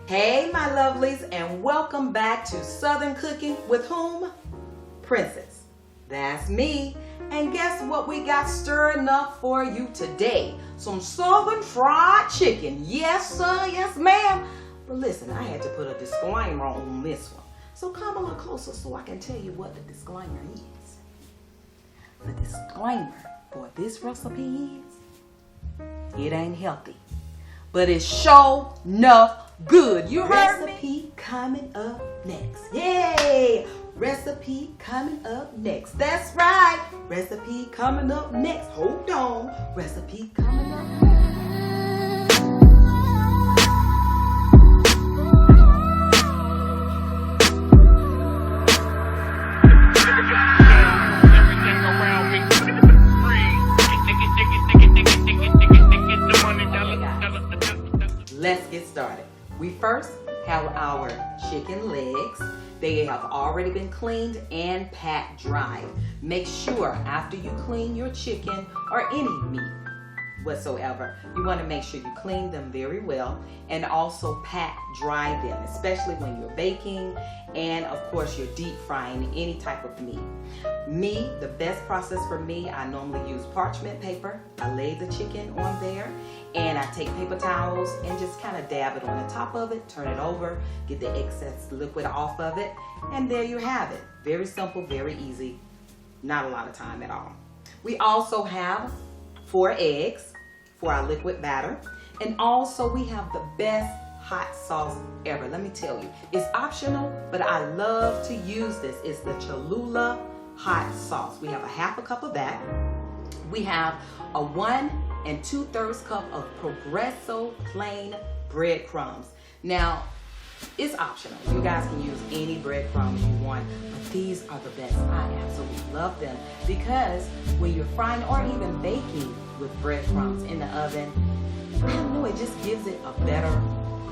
Hey my lovelies, and welcome back to Southern Cooking with whom? Princess. That's me. And guess what we got stirring up for you today? Some Southern fried chicken. Yes sir, yes ma'am. But listen, I had to put a disclaimer on this one. So come a little closer so I can tell you what the disclaimer is. The disclaimer for this recipe is, it ain't healthy, but it's sure enough good. You heard me? Recipe coming up next. Yay! Recipe coming up next. That's right. Recipe coming up next. Hold on. Recipe coming up next. Let's get started. We first have our chicken legs. They have already been cleaned and pat dried. Make sure after you clean your chicken or any meat whatsoever, you want to make sure you clean them very well and also pat dry them, especially when you're baking and of course you're deep frying any type of meat. Me, the best process for me, I normally use parchment paper. I lay the chicken on there and I take paper towels and just kind of dab it on the top of it, turn it over, get the excess liquid off of it, and there you have it. Very simple, very easy, not a lot of time at all. We also have 4 eggs for our liquid batter, and also we have the best hot sauce ever. Let me tell you, it's optional, but I love to use this. It's the Cholula hot sauce. We have a half a cup of that. We have a 1 2/3 cup of Progresso plain breadcrumbs. Now, it's optional. You guys can use any breadcrumbs you want, but these are the best. I absolutely love them because when you're frying or even baking with breadcrumbs in the oven, I don't know, it just gives it a better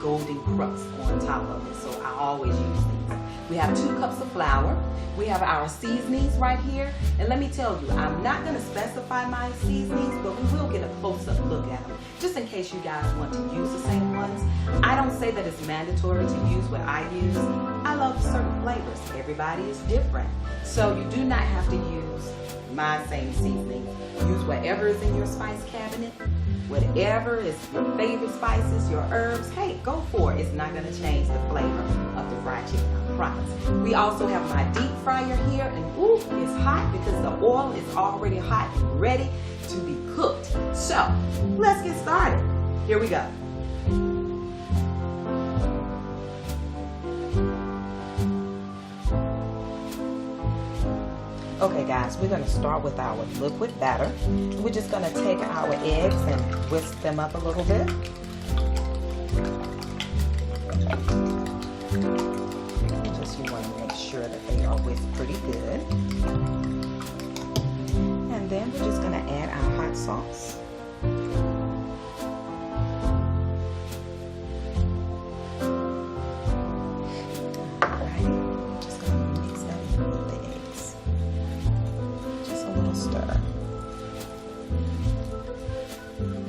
golden crust on top of it. So I always use these. We have 2 cups of flour. We have our seasonings right here. And let me tell you, I'm not going to specify my seasonings, but we will get a close-up look at them, just in case you guys want to use the same ones. I don't say that it's mandatory to use what I use. I love certain flavors. Everybody is different. So you do not have to use my same seasoning. Use whatever is in your spice cabinet. Whatever is your favorite spices, your herbs, hey, go for it. It's not going to change the flavor of the fried chicken, I promise. We also have my deep fryer here, and ooh, it's hot because the oil is already hot and ready to be cooked. So, let's get started. Here we go. Okay guys, we're going to start with our liquid batter. We're just going to take our eggs and whisk them up a little bit. Just you want to make sure that they are whisked pretty good. And then we're just going to add our hot sauce.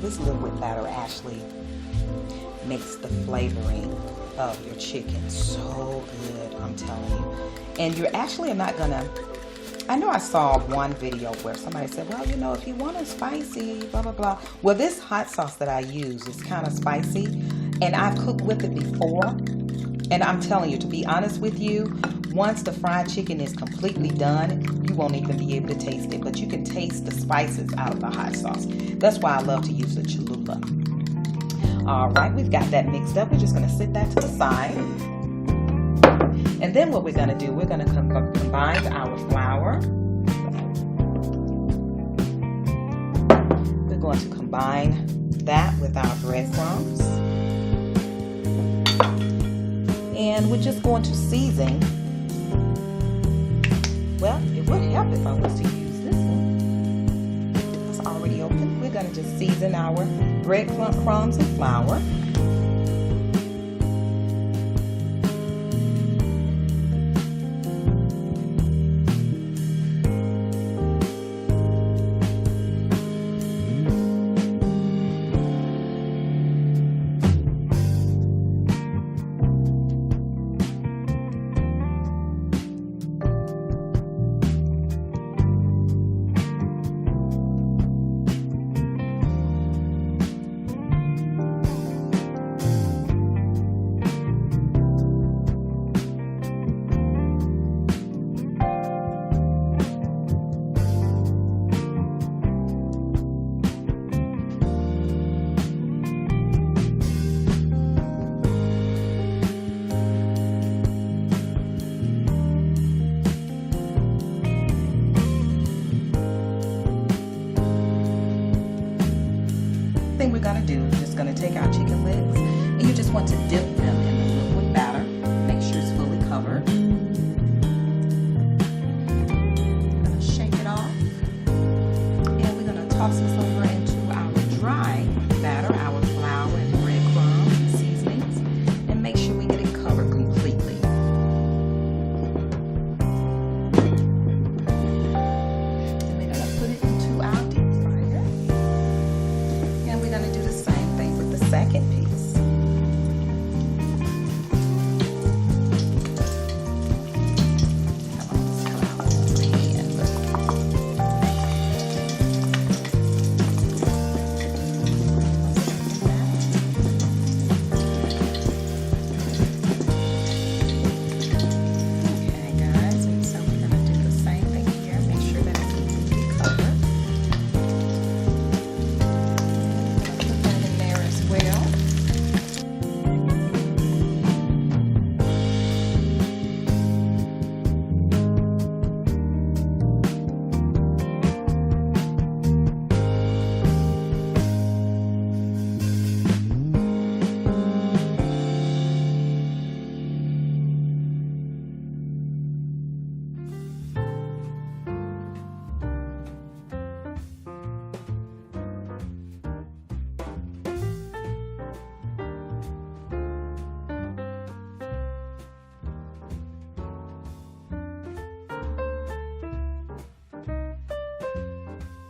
This liquid batter actually makes the flavoring of your chicken so good, I'm telling you. And you're actually not gonna, I know I saw one video where somebody said, well, you know, if you want it spicy, blah, blah, blah. Well, this hot sauce that I use is kind of spicy, and I've cooked with it before. And I'm telling you, to be honest with you, once the fried chicken is completely done, you won't even be able to taste it, but you can taste the spices out of the hot sauce. That's why I love to use the Cholula. All right, we've got that mixed up. We're just going to set that to the side. And then what we're going to do, we're going to combine our flour. We're going to combine that with our breadcrumbs. And we're just going to season. Well, it would help if I was to use this one. It's already open. We're going to just season our breadcrumbs and flour. take our chicken legs, and you just want to dip them in the liquid batter. Make sure it's fully covered. I'm gonna shake it off, and we're gonna toss this over into our dry batter, our flour and breadcrumbs and seasonings, and make sure we get it covered completely. And we're gonna put it into our deep fryer, and we're gonna do the same thing with the second piece.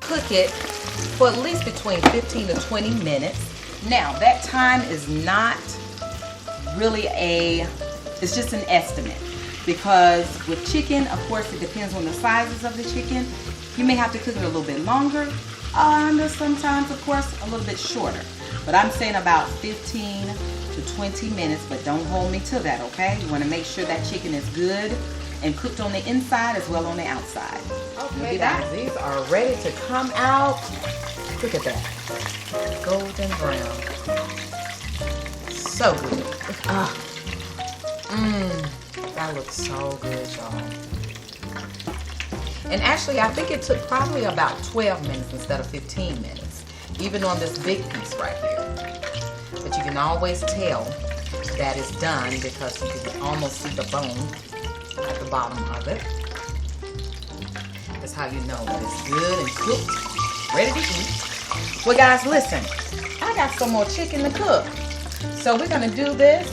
Cook it for at least between 15 to 20 minutes. Now, that time is not really it's just an estimate, because with chicken, of course, it depends on the sizes of the chicken. You may have to cook it a little bit longer, and sometimes, of course, a little bit shorter. But I'm saying about 15 to 20 minutes, but don't hold me to that, okay? You want to make sure that chicken is good and cooked on the inside as well on the outside. Okay, guys, these are ready to come out. Look at that. Golden brown. So good. That looks so good, y'all. And actually, I think it took probably about 12 minutes instead of 15 minutes, even on this big piece right here. But you can always tell that it's done because you can almost see the bone at the bottom of it. That's how you know that it's good and cooked, ready to eat. Well, guys, listen, I got some more chicken to cook. So we're gonna do this.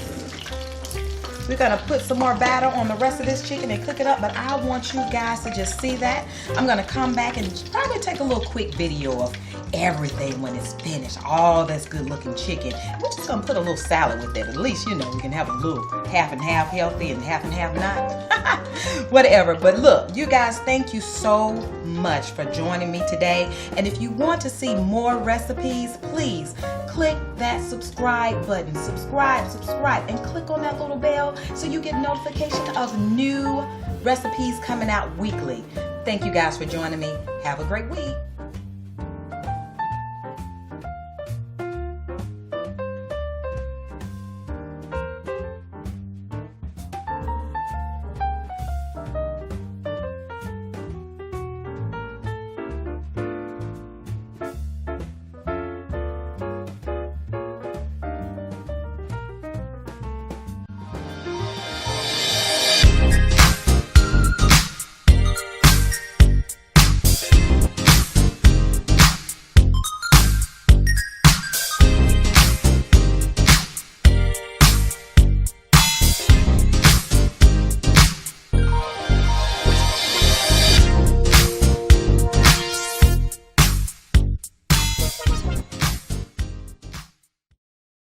We're gonna put some more batter on the rest of this chicken and cook it up, but I want you guys to just see that. I'm gonna come back and probably take a little quick video of everything when it's finished, all this good looking chicken. We're just gonna put a little salad with it. At least, you know, we can have a little half and half healthy and half not. Whatever. But look, you guys, thank you so much for joining me today. And if you want to see more recipes, please click that subscribe button. Subscribe, and click on that little bell so you get notification of new recipes coming out weekly. Thank you guys for joining me. Have a great week.